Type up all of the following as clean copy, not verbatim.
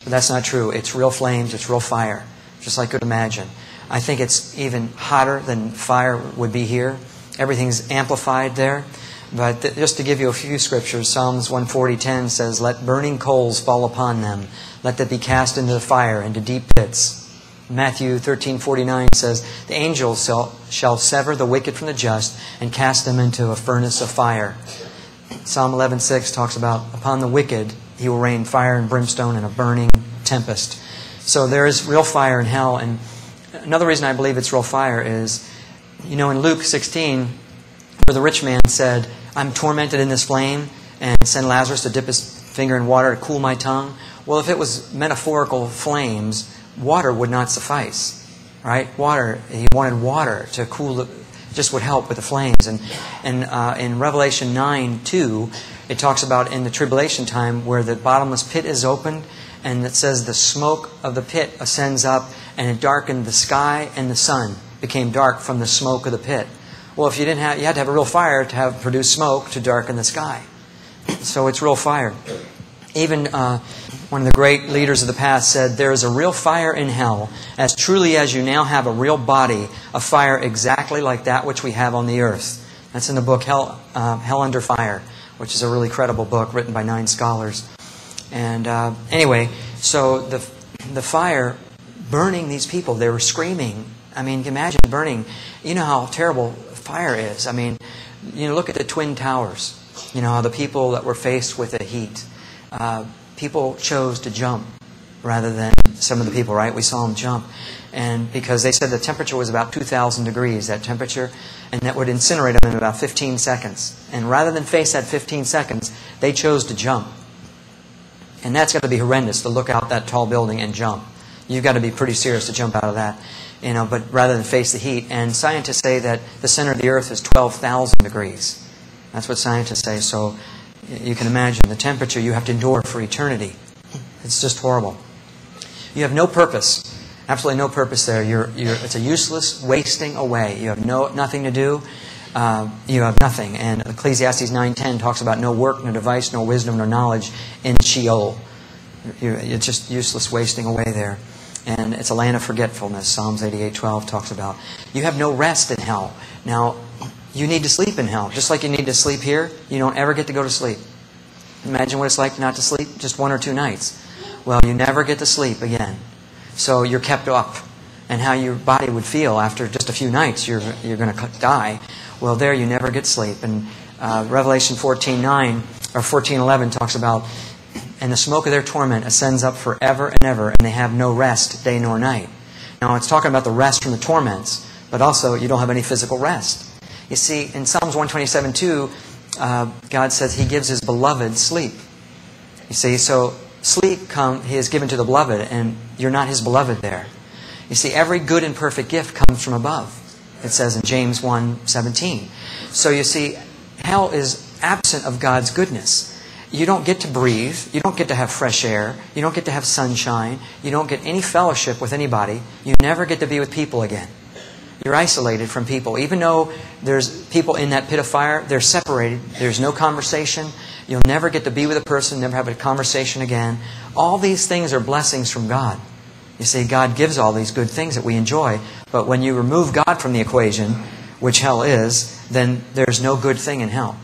But that's not true. It's real flames. It's real fire, just like you could imagine. I think it's even hotter than fire would be here. Everything's amplified there. But just to give you a few scriptures, Psalms 140:10 says, "Let burning coals fall upon them. Let them be cast into the fire, into deep pits." Matthew 13:49 says, "The angels shall sever the wicked from the just and cast them into a furnace of fire." Psalm 11:6 talks about, "Upon the wicked He will rain fire and brimstone and a burning tempest." So there is real fire in hell. And another reason I believe it's real fire is, in Luke 16, where the rich man said, "I'm tormented in this flame, and send Lazarus to dip his finger in water to cool my tongue." Well, if it was metaphorical flames, water would not suffice, right? He wanted water to cool just would help with the flames. And in Revelation 9:2, it talks about in the tribulation time where the bottomless pit is opened, and it says the smoke of the pit ascends up, and it darkened the sky, and the sun became dark from the smoke of the pit. Well, if you had to have a real fire to produce smoke to darken the sky. So it's real fire. Even one of the great leaders of the past said, "There is a real fire in hell, as truly as you now have a real body of fire exactly like that which we have on the earth." That's in the book Hell Under Fire, which is a really credible book written by 9 scholars. And anyway, so the fire burning these people, they were screaming. I mean, imagine burning. You know how terrible fire is. I mean, look at the Twin Towers. How the people that were faced with the heat. People chose to jump rather than some of the people, right? We saw them jump. And because they said the temperature was about 2,000 degrees, that temperature, and that would incinerate them in about 15 seconds. And rather than face that 15 seconds, they chose to jump. And that's got to be horrendous, to look out that tall building and jump. You've got to be pretty serious to jump out of that. But rather than face the heat. And scientists say that the center of the earth is 12,000 degrees. That's what scientists say. So you can imagine the temperature you have to endure for eternity. It's just horrible. You have no purpose. Absolutely no purpose there. It's a useless wasting away. You have nothing to do. You have nothing. And Ecclesiastes 9:10 talks about no work, no device, no wisdom, no knowledge in Sheol. It's just useless wasting away there. And it's a land of forgetfulness. Psalms 88:12 talks about. You have no rest in hell. Now, you need to sleep in hell. Just like you need to sleep here, you don't ever get to go to sleep. Imagine what it's like not to sleep just 1 or 2 nights. Well, you never get to sleep again. So you're kept up. And how your body would feel after just a few nights, you're going to die. Well, there you never get sleep. And Revelation 14:9 or 14:11 talks about, "And the smoke of their torment ascends up forever and ever, and they have no rest day nor night." Now, it's talking about the rest from the torments, but also you don't have any physical rest. You see, in Psalms 127:2, God says He gives His beloved sleep. You see, so sleep He is given to the beloved, and you're not His beloved there. You see, every good and perfect gift comes from above. It says in James 1:17. So you see, hell is absent of God's goodness. You don't get to breathe. You don't get to have fresh air. You don't get to have sunshine. You don't get any fellowship with anybody. You never get to be with people again. You're isolated from people. Even though there's people in that pit of fire, they're separated. There's no conversation. You'll never get to be with a person, never have a conversation again. All these things are blessings from God. You see, God gives all these good things that we enjoy. But when you remove God from the equation, which hell is, then there's no good thing in hell.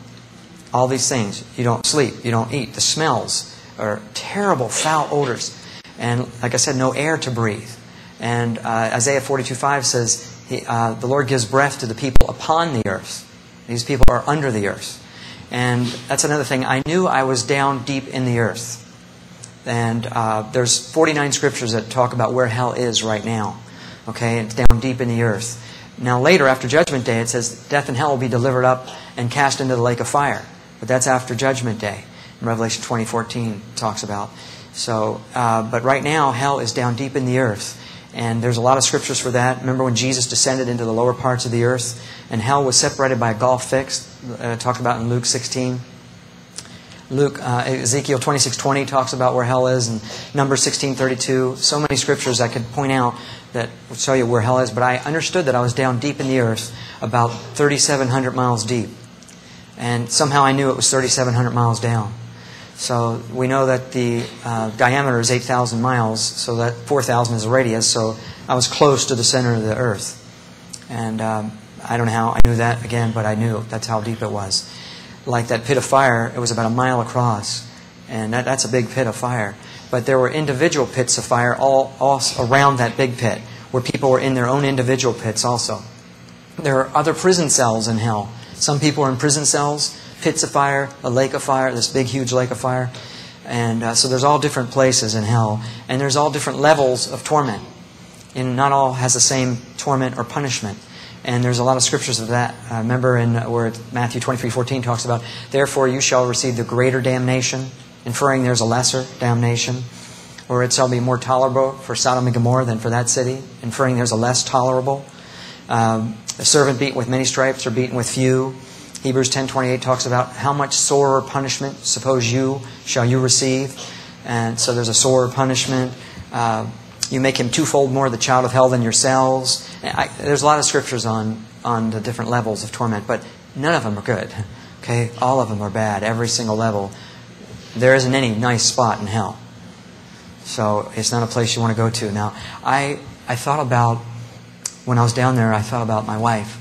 All these things. You don't sleep. You don't eat. The smells are terrible, foul odors. And like I said, no air to breathe. And Isaiah 42:5 says, the Lord gives breath to the people upon the earth. These people are under the earth. And that's another thing. I knew I was down deep in the earth. And there's 49 scriptures that talk about where hell is right now. Okay, it's down deep in the earth. Now later, after Judgment Day, it says death and hell will be delivered up and cast into the lake of fire. But that's after Judgment Day. In Revelation 20:14 talks about. So, but right now, hell is down deep in the earth. And there's a lot of scriptures for that. Remember when Jesus descended into the lower parts of the earth and hell was separated by a gulf fixed? Talked about in Luke 16. Ezekiel 26:20 talks about where hell is, and Numbers 16:32. So many scriptures I could point out that would show you where hell is. But I understood that I was down deep in the earth, about 3,700 miles deep. And somehow I knew it was 3,700 miles down. So we know that the diameter is 8,000 miles, so that 4,000 is the radius. So I was close to the center of the earth. And I don't know how I knew that again, but I knew that's how deep it was. Like that pit of fire, it was about a mile across. And that's a big pit of fire. But there were individual pits of fire all around that big pit, where people were in their own individual pits also. There are other prison cells in hell. Some people are in prison cells, pits of fire, a lake of fire, this big, huge lake of fire. And so there's all different places in hell. And there's all different levels of torment. And not all has the same torment or punishment. And there's a lot of scriptures of that. I remember where Matthew 23:14 talks about, therefore you shall receive the greater damnation, inferring there's a lesser damnation. Or it shall be more tolerable for Sodom and Gomorrah than for that city, inferring there's a less tolerable. A servant beaten with many stripes or beaten with few. Hebrews 10:28 talks about how much sorer punishment suppose shall you receive. And so there's a sorer punishment. You make him twofold more the child of hell than yourselves. There's a lot of scriptures on the different levels of torment, but none of them are good. Okay, all of them are bad. Every single level. There isn't any nice spot in hell. So it's not a place you want to go to. Now, I thought about, when I was down there, I thought about my wife.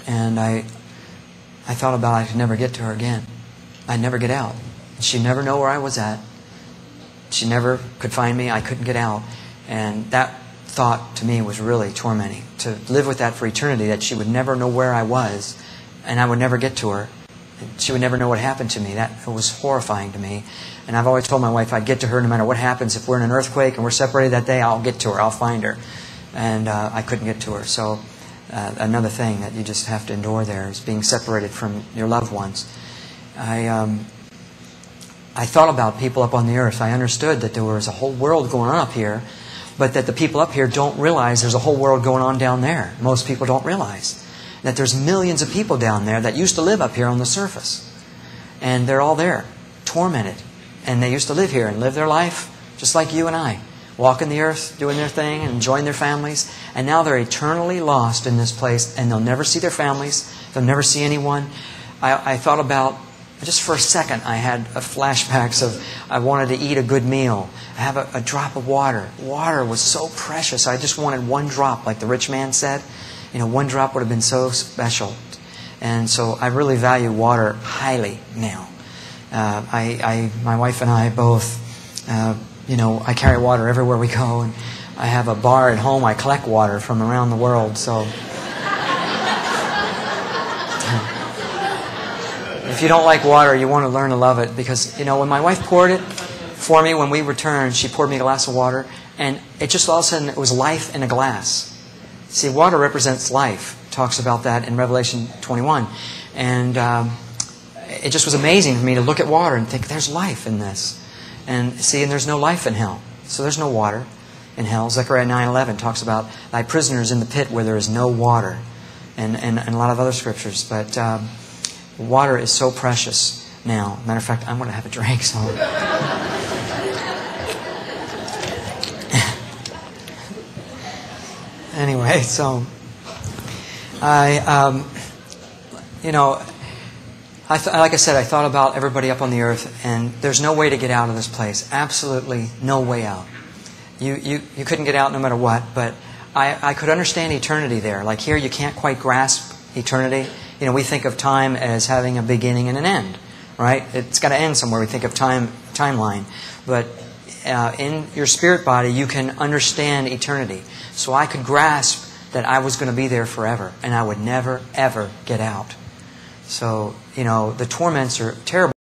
And I thought about I could never get to her again. I'd never get out. She'd never know where I was at. She never could find me. I couldn't get out. And that thought to me was really tormenting. To live with that for eternity, that she would never know where I was and I would never get to her. She would never know what happened to me. That was horrifying to me. And I've always told my wife I'd get to her no matter what happens. If we're in an earthquake and we're separated that day, I'll get to her. I'll find her. And I couldn't get to her. So another thing that you just have to endure there is being separated from your loved ones. I thought about people up on the earth. I understood that there was a whole world going on up here, but that the people up here don't realize there's a whole world going on down there. Most people don't realize that there's millions of people down there that used to live up here on the surface. And they're all there, tormented. And they used to live here and live their life just like you and I, walking the earth, doing their thing, and enjoying their families. And now they're eternally lost in this place, and they'll never see their families. They'll never see anyone. I thought about, just for a second, I had flashbacks of I wanted to eat a good meal. I have a drop of water. Water was so precious. I just wanted one drop, like the rich man said. One drop would have been so special. And so I really value water highly now. My wife and I both, I carry water everywhere we go. And I have a bar at home. I collect water from around the world. So if you don't like water, you want to learn to love it. Because, when my wife poured it for me when we returned, she poured me a glass of water. And it just all of a sudden, it was life in a glass. See, water represents life. It talks about that in Revelation 21. And it just was amazing for me to look at water and think, there's life in this. And there's no life in hell. So there's no water in hell. Zechariah 9:11 talks about thy prisoners in the pit where there is no water. And a lot of other scriptures. But water is so precious now. Matter of fact, I'm going to have a drink. So. Anyway, so like I said, I thought about everybody up on the earth, and there's no way to get out of this place. Absolutely no way out. You couldn't get out no matter what, but I could understand eternity there. Like here, you can't quite grasp eternity. We think of time as having a beginning and an end, right? It's got to end somewhere. We think of timeline. But in your spirit body, you can understand eternity. So I could grasp that I was going to be there forever, and I would never, ever get out. So, the torments are terrible.